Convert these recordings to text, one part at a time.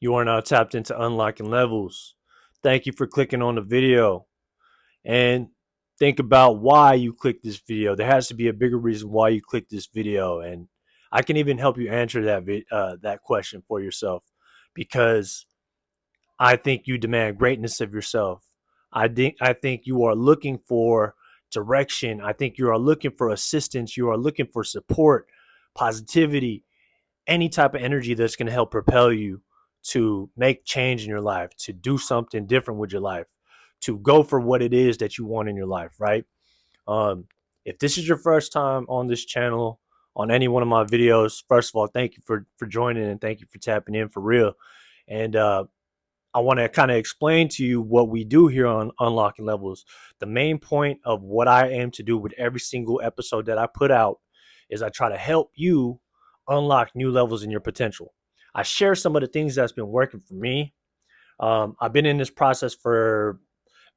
You are now tapped into unlocking levels. Thank you for clicking on the video, and think about why you clicked this video. There has to be a bigger reason why you clicked this video, and I can even help you answer that question for yourself, because I think you demand greatness of yourself. I think you are looking for direction. I think you are looking for assistance. You are looking for support, positivity, any type of energy that's going to help propel you to make change in your life, to do something different with your life, to go for what it is that you want in your life, right? Um, if this is your first time on this channel, on any one of my videos, first of all, thank you for joining, and thank you for tapping in for real. And I want to kind of explain to you what we do here on Unlocking Levels. The main point of what I aim to do with every single episode that I put out is I try to help you unlock new levels in your potential. I share some of the things that's been working for me. I've been in this process for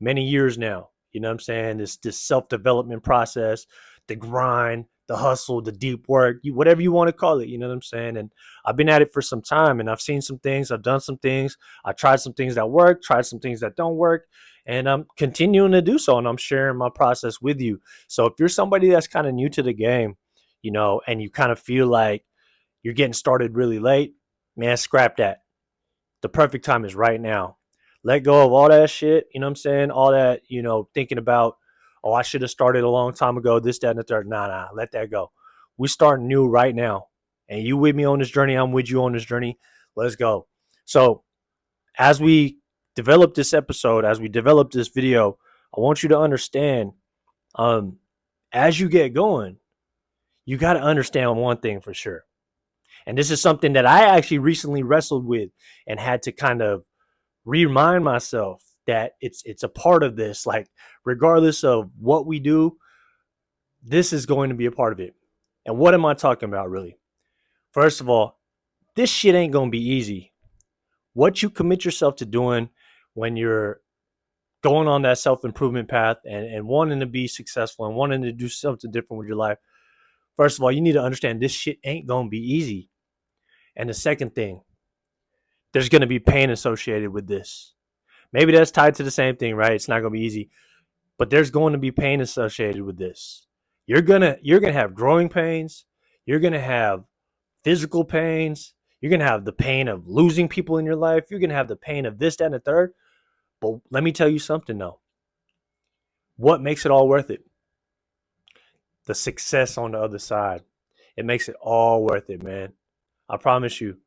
many years now. You know what I'm saying? This self-development process, the grind, the hustle, the deep work, whatever you want to call it. You know what I'm saying? And I've been at it for some time, and I've seen some things, I've done some things, I tried some things that work, tried some things that don't work, and I'm continuing to do so. And I'm sharing my process with you. So if you're somebody that's kind of new to the game, and you kind of feel like you're getting started really late, man, scrap that. The perfect time is right now. Let go of all that shit, you know what I'm saying? All that, thinking about, oh, I should have started a long time ago, this, that, and the third. Nah, let that go. We starting new right now. And you with me on this journey, I'm with you on this journey. Let's go. So as we develop this episode, as we develop this video, I want you to understand, um, as you get going, you got to understand one thing for sure. And this is something that I actually recently wrestled with and had to kind of remind myself that it's a part of this. Like, regardless of what we do, this is going to be a part of it. And what am I talking about, really? First of all, this shit ain't gonna be easy. What you commit yourself to doing when you're going on that self-improvement path, and wanting to be successful and wanting to do something different with your life, first of all, you need to understand this shit ain't gonna be easy. And the second thing, there's gonna be pain associated with this. Maybe that's tied to the same thing, right? It's not gonna be easy, but there's going to be pain associated with this. You're gonna have growing pains. You're gonna have physical pains. You're gonna have the pain of losing people in your life. You're gonna have the pain of this, that, and the third. But let me tell you something though. What makes it all worth it? The success on the other side. It makes it all worth it, man. I promise you.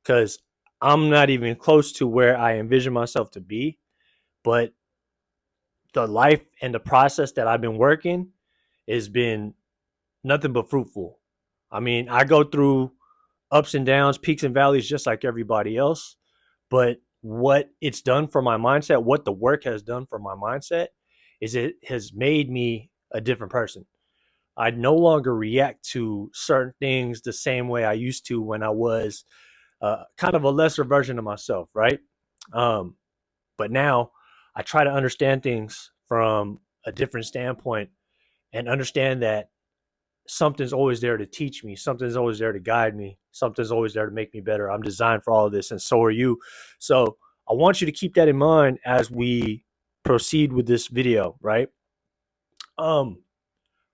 Because I'm not even close to where I envision myself to be, but the life and the process that I've been working has been nothing but fruitful. I mean, I go through ups and downs, peaks and valleys, just like everybody else. But what it's done for my mindset, what the work has done for my mindset, is it has made me a different person. I no longer react to certain things the same way I used to when I was kind of a lesser version of myself, right? Um, but now I try to understand things from a different standpoint, and understand that something's always there to teach me, something's always there to guide me, something's always there to make me better. I'm designed for all of this, and so are you. So I want you to keep that in mind as we proceed with this video, right? um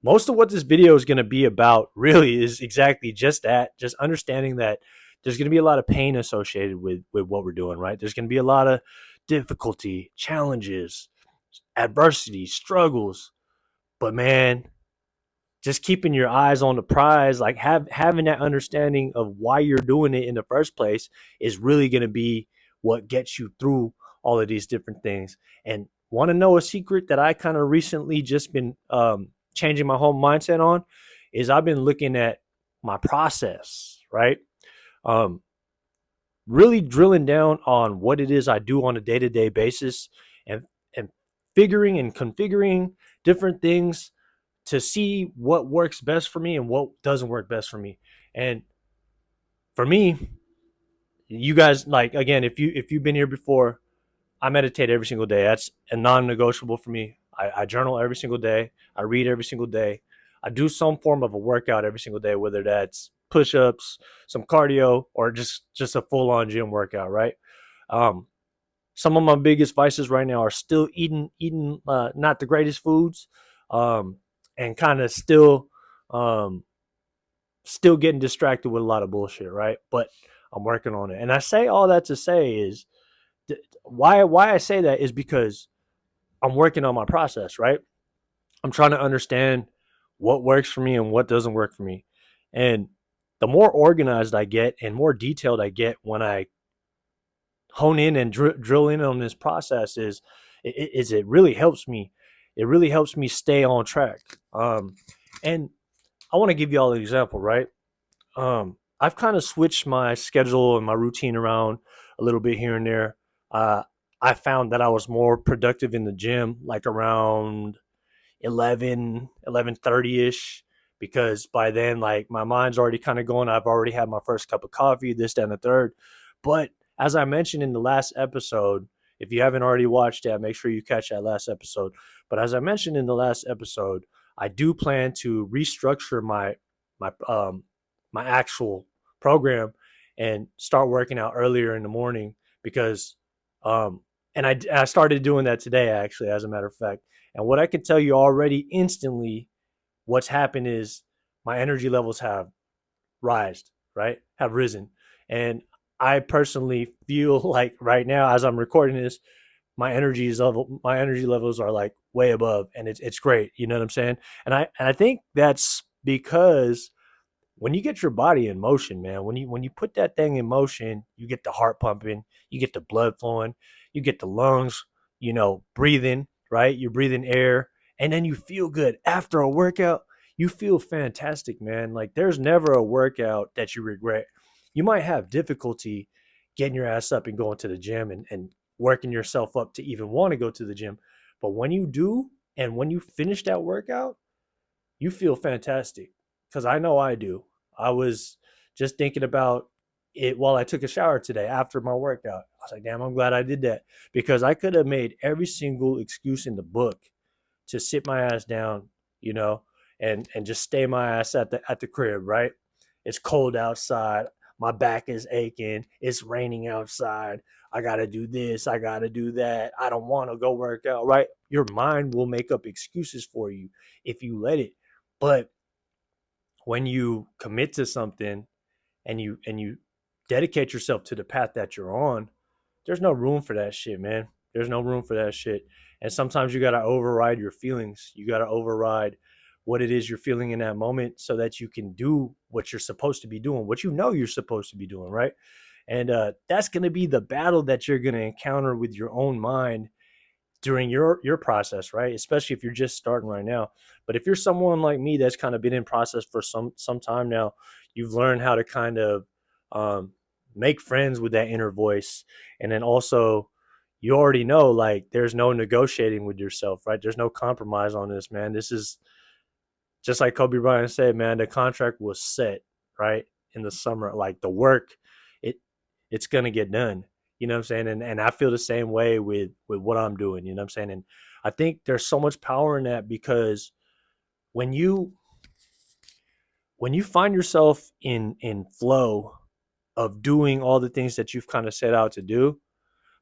Most of what this video is going to be about really is exactly just that, just understanding that there's going to be a lot of pain associated with what we're doing, right? There's going to be a lot of difficulty, challenges, adversity, struggles. But man, just keeping your eyes on the prize, like having that understanding of why you're doing it in the first place, is really going to be what gets you through all of these different things. And want to know a secret that I kind of recently just been changing my whole mindset on, is I've been looking at my process, right? Um, Really drilling down on what it is I do on a day-to-day basis, and and figuring and configuring different things to see what works best for me and what doesn't work best for me. And for me, you guys, like, again, if you've been here before, I meditate every single day. That's a non-negotiable for me. I journal every single day. I read every single day. I do some form of a workout every single day, whether that's push-ups, some cardio, or just a full-on gym workout, right? Um, some of my biggest vices right now are still eating not the greatest foods, um, and kind of um, still getting distracted with a lot of bullshit, right? But I'm working on it, and I say all that to say is why I say that is because I'm working on my process, right? I'm trying to understand what works for me and what doesn't work for me. And the more organized I get and more detailed I get when I hone in and drill in on this process is it really helps me. It really helps me stay on track. And I want to give you all an example, right? I've kind of switched my schedule and my routine around a little bit here and there. Uh, I found that I was more productive in the gym, like around 11:30 ish, because by then, like, my mind's already kind of going. I've already had my first cup of coffee, this, that, and the third. But as I mentioned in the last episode, if you haven't already watched that, make sure you catch that last episode. But as I mentioned in the last episode, I do plan to restructure my my actual program and start working out earlier in the morning because um I started doing that today, actually, as a matter of fact. And what I can tell you already instantly, what's happened is my energy levels have rised, right? Have risen. And I personally feel like right now, as I'm recording this, my energy levels are like way above, and it's great. You know what I'm saying? And I think that's because when you get your body in motion, man, when you put that thing in motion, you get the heart pumping, you get the blood flowing, you get the lungs, breathing, right? You're breathing air, and then you feel good after a workout. You feel fantastic, man. Like, there's never a workout that you regret. You might have difficulty getting your ass up and going to the gym and working yourself up to even want to go to the gym. But when you do, and when you finish that workout, you feel fantastic, because I know I do. I was just thinking about it while I took a shower today after my workout. I was like, damn, I'm glad I did that, because I could have made every single excuse in the book to sit my ass down, you know, and just stay my ass at the crib, right? It's cold outside. My back is aching. It's raining outside. I got to do this. I got to do that. I don't want to go work out, right? Your mind will make up excuses for you if you let it. But when you commit to something and you dedicate yourself to the path that you're on, there's no room for that shit, man. There's no room for that shit. And sometimes you got to override your feelings. You got to override what it is you're feeling in that moment so that you can do what you're supposed to be doing, what you know you're supposed to be doing, right? And that's going to be the battle that you're going to encounter with your own mind during your process, right? Especially if you're just starting right now. But if you're someone like me that's kind of been in process for some time now, you've learned how to kind of um, make friends with that inner voice, and then also you already know, like, there's no negotiating with yourself, right? There's no compromise on this, man. This is just like Kobe Bryant said, man. The contract was set, right, in the summer. Like, the work, it it's gonna get done. You know what I'm saying? And I feel the same way with what I'm doing. You know what I'm saying? And I think there's so much power in that, because when you when you find yourself in flow of doing all the things that you've kind of set out to do,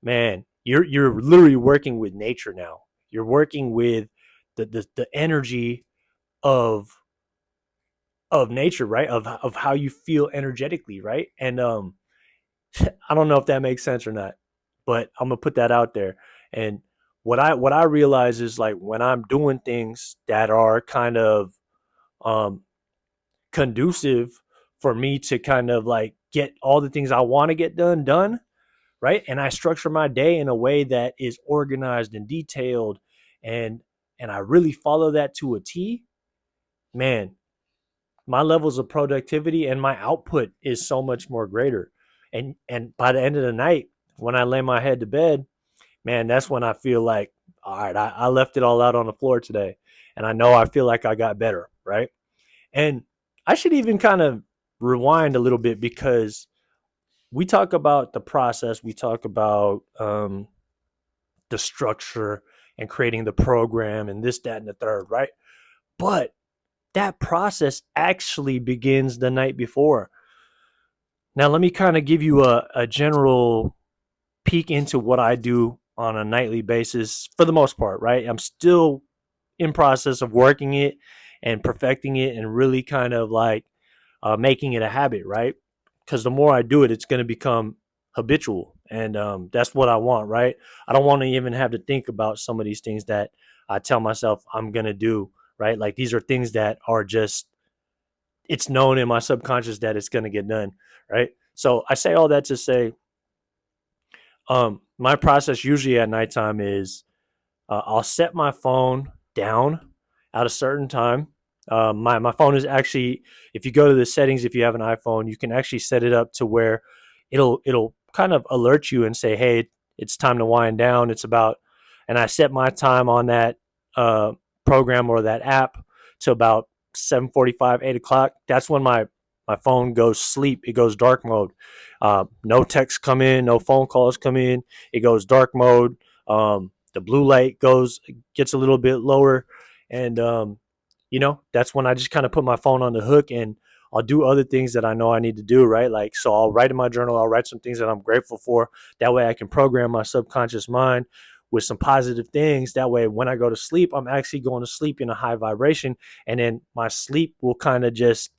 man, you're literally working with nature now. You're working with the energy of of nature, right? Of how you feel energetically, right? And I don't know if that makes sense or not, but I'm gonna put that out there. And what I realize is, like, when I'm doing things that are kind of um conducive for me to kind of like get all the things I want to get done, right? And I structure my day in a way that is organized and detailed, and I really follow that to a T, man, my levels of productivity and my output is so much more greater. And by the end of the night, when I lay my head to bed, man, that's when I feel like, all right, I left it all out on the floor today. And I know I feel like I got better, right? And I should even kind of rewind a little bit, because we talk about the process, we talk about the structure and creating the program and this, that, and the third, right? But that process actually begins the night before. Now, let me kind of give you a general peek into what I do on a nightly basis for the most part, right? I'm still in process of working it and perfecting it and really kind of like making it a habit, right? Because the more I do it, it's going to become habitual, and that's what I want, right? I don't want to even have to think about some of these things that I tell myself I'm going to do, right? Like these are things that are just, it's known in my subconscious that it's going to get done, right? So I say all that to say, my process usually at nighttime is I'll set my phone down at a certain time. My phone is actually, if you go to the settings, if you have an iPhone, you can actually set it up to where it'll kind of alert you and say, hey, it's time to wind down. It's about, and I set my time on that uh, program or that app to about 7:45, 8 o'clock. That's when my phone goes sleep. It goes dark mode. No texts come in, no phone calls come in. It goes dark mode. The blue light gets a little bit lower, and that's when I just kind of put my phone on the hook, and I'll do other things that I know I need to do, right? Like, so I'll write in my journal, I'll write some things that I'm grateful for. That way I can program my subconscious mind with some positive things. That way when I go to sleep, I'm actually going to sleep in a high vibration, and then my sleep will kind of just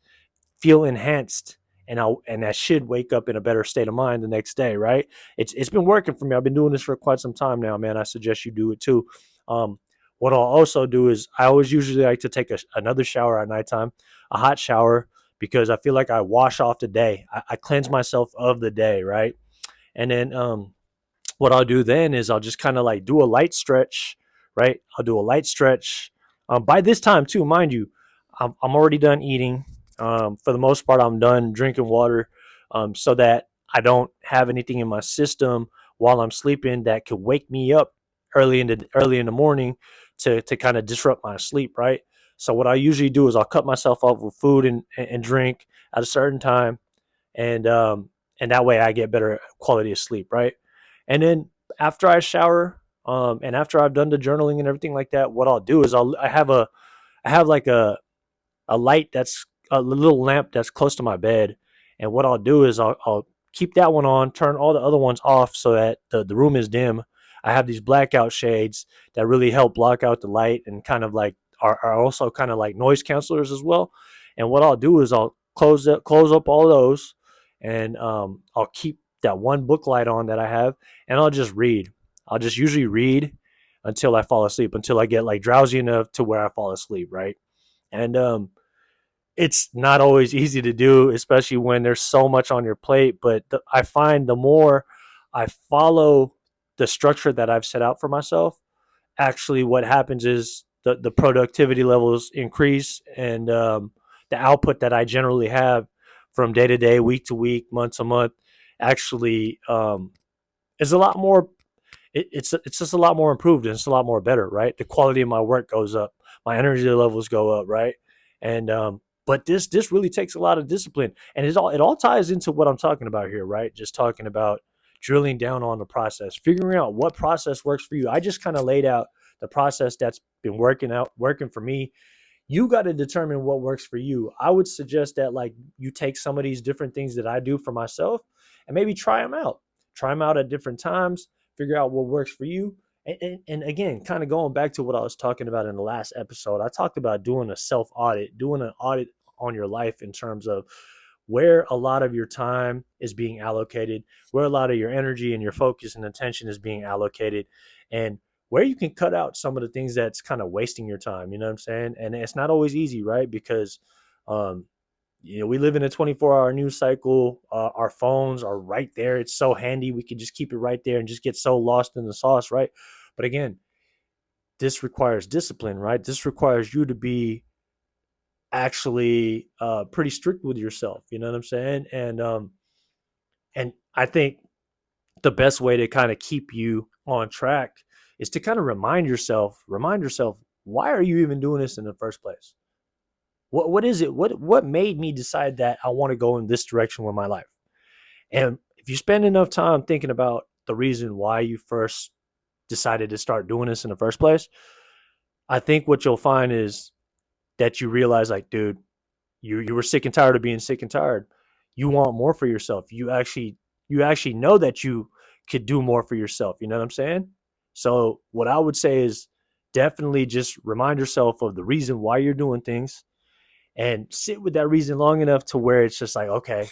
feel enhanced, and that should wake up in a better state of mind the next day, right? It's been working for me. I've been doing this for quite some time now, man. I suggest you do it too. Um, what I'll also do is I always usually like to take another shower at nighttime, a hot shower, because I feel like I wash off the day. I cleanse myself of the day, right? And then what I'll do then is I'll just kind of like do a light stretch, right? I'll do a light stretch. By this time, too, mind you, I'm already done eating. For the most part, I'm done drinking water, so that I don't have anything in my system while I'm sleeping that could wake me up early in the morning to kind of disrupt my sleep, right? So what I usually do is I'll cut myself off with food and drink at a certain time, and that way I get better quality of sleep, right? And then after I shower, and after I've done the journaling and everything like that, what I'll do is I have like a light that's a little lamp that's close to my bed, and what I'll do is I'll keep that one on, turn all the other ones off so that the room is dim. I have these blackout shades that really help block out the light and kind of like are also kind of like noise cancelers as well. And what I'll do is I'll close up all those, and I'll keep that one book light on that I have, and I'll just read. I'll just usually read until I fall asleep, until I get like drowsy enough to where I fall asleep, right? And it's not always easy to do, especially when there's so much on your plate. But I find the more I follow the structure that I've set out for myself, actually what happens is the productivity levels increase, and the output that I generally have from day to day, week to week, month to month, actually is a lot more. It's just a lot more improved, and it's a lot more better, right? The quality of my work goes up, my energy levels go up, right? And but this really takes a lot of discipline, and it all ties into what I'm talking about here, right? Just talking about drilling down on the process, figuring out what process works for you. I just kind of laid out the process that's been working for me. You got to determine what works for you. I would suggest that like you take some of these different things that I do for myself and maybe try them out at different times, figure out what works for you. And again, kind of going back to what I was talking about in the last episode, I talked about doing a self audit, doing an audit on your life in terms of where a lot of your time is being allocated, where a lot of your energy and your focus and attention is being allocated, and where you can cut out some of the things that's kind of wasting your time. You know what I'm saying? And it's not always easy, right? Because um, we live in a 24-hour news cycle. Our phones are right there. It's so handy. We can just keep it right there and just get so lost in the sauce, right? But again, this requires discipline, right? This requires you to be actually pretty strict with yourself. You know what I'm saying? And I think the best way to kind of keep you on track is to kind of remind yourself, why are you even doing this in the first place? What is it? What made me decide that I want to go in this direction with my life? And if you spend enough time thinking about the reason why you first decided to start doing this in the first place, I think what you'll find is that you realize, like, dude, you were sick and tired of being sick and tired. You want more for yourself. You actually know that you could do more for yourself. You know what I'm saying? So what I would say is definitely just remind yourself of the reason why you're doing things and sit with that reason long enough to where it's just like, okay,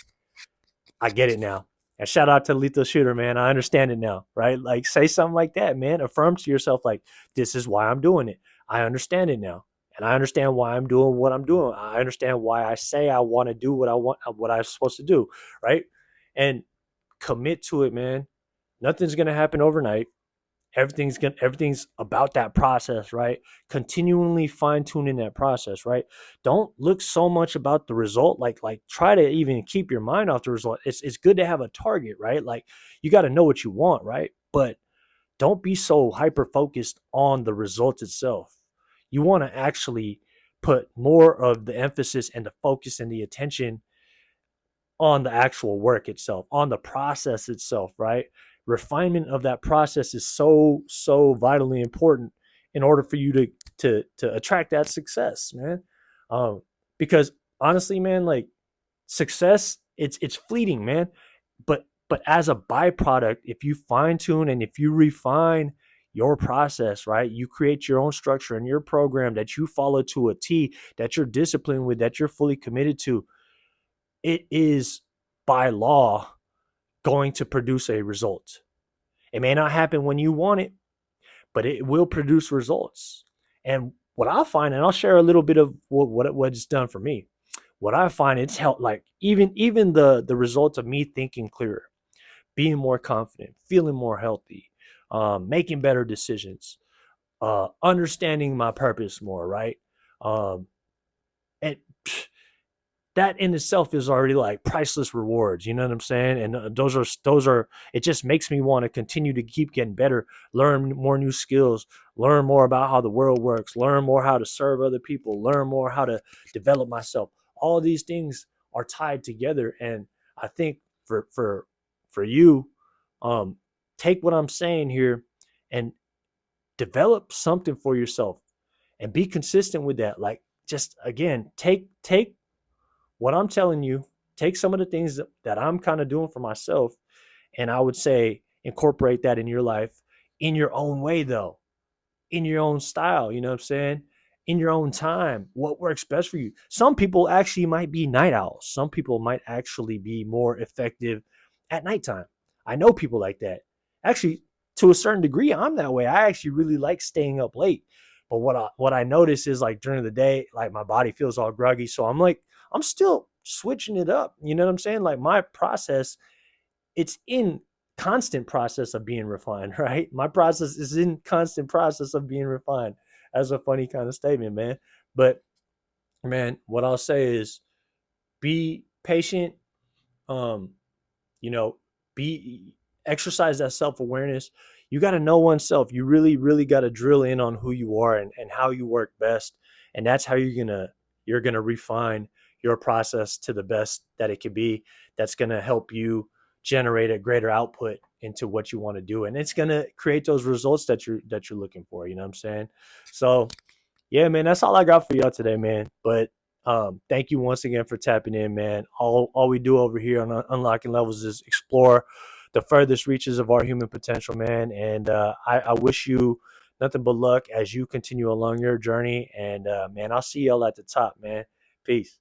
I get it now. And shout out to Lethal Shooter, man. I understand it now, right? Like, say something like that, man. Affirm to yourself, like, this is why I'm doing it. I understand it now. And I understand why I'm doing what I'm doing. I understand why I say I want to do what I want, what I'm supposed to do, right? And commit to it, man. Nothing's going to happen overnight. Everything's about that process, right? Continually fine tuning that process, right? Don't look so much about the result. Like try to even keep your mind off the result. It's good to have a target, right? Like, you got to know what you want, right? But don't be so hyper focused on the result itself. You want to actually put more of the emphasis and the focus and the attention on the actual work itself, on the process itself, right? Refinement of that process is so vitally important in order for you to attract that success, man. Um, because honestly, man, like, success, it's fleeting, man. But as a byproduct, if you fine tune and if you refine your process, right, you create your own structure and your program that you follow to a T, that you're disciplined with, that you're fully committed to, it is by law going to produce a result. It may not happen when you want it, but it will produce results. And what I find, and I'll share a little bit of what it's done for me. What I find, it's helped, like, even the results of me thinking clearer, being more confident, feeling more healthy, making better decisions, understanding my purpose more, right? Um, and that in itself is already like priceless rewards. You know what I'm saying? And those are. It just makes me want to continue to keep getting better, learn more new skills, learn more about how the world works, learn more how to serve other people, learn more how to develop myself. All of these things are tied together, and I think for you, um, take what I'm saying here and develop something for yourself and be consistent with that. Like, just again, take what I'm telling you, take some of the things that I'm kind of doing for myself, and I would say incorporate that in your life in your own way, though, in your own style. You know what I'm saying? In your own time, what works best for you. Some people actually might be night owls. Some people might actually be more effective at nighttime. I know people like that. Actually, to a certain degree, I'm that way. I actually really like staying up late. But what I notice is, like, during the day, like, my body feels all groggy. So I'm like, I'm still switching it up. You know what I'm saying? Like, my process, it's in constant process of being refined, right? My process is in constant process of being refined. That's a funny kind of statement, man. But, man, what I'll say is be patient. Um, you know, be exercise that self-awareness. You got to know oneself. You really got to drill in on who you are and how you work best. And that's how you're gonna refine your process to the best that it can be. That's gonna help you generate a greater output into what you want to do. And it's gonna create those results that you're looking for. You know what I'm saying? So yeah, man, that's all I got for y'all today, man. But thank you once again for tapping in, man. All we do over here on Unlocking Levels is explore the furthest reaches of our human potential, man. And I wish you nothing but luck as you continue along your journey. And man, I'll see y'all at the top, man. Peace.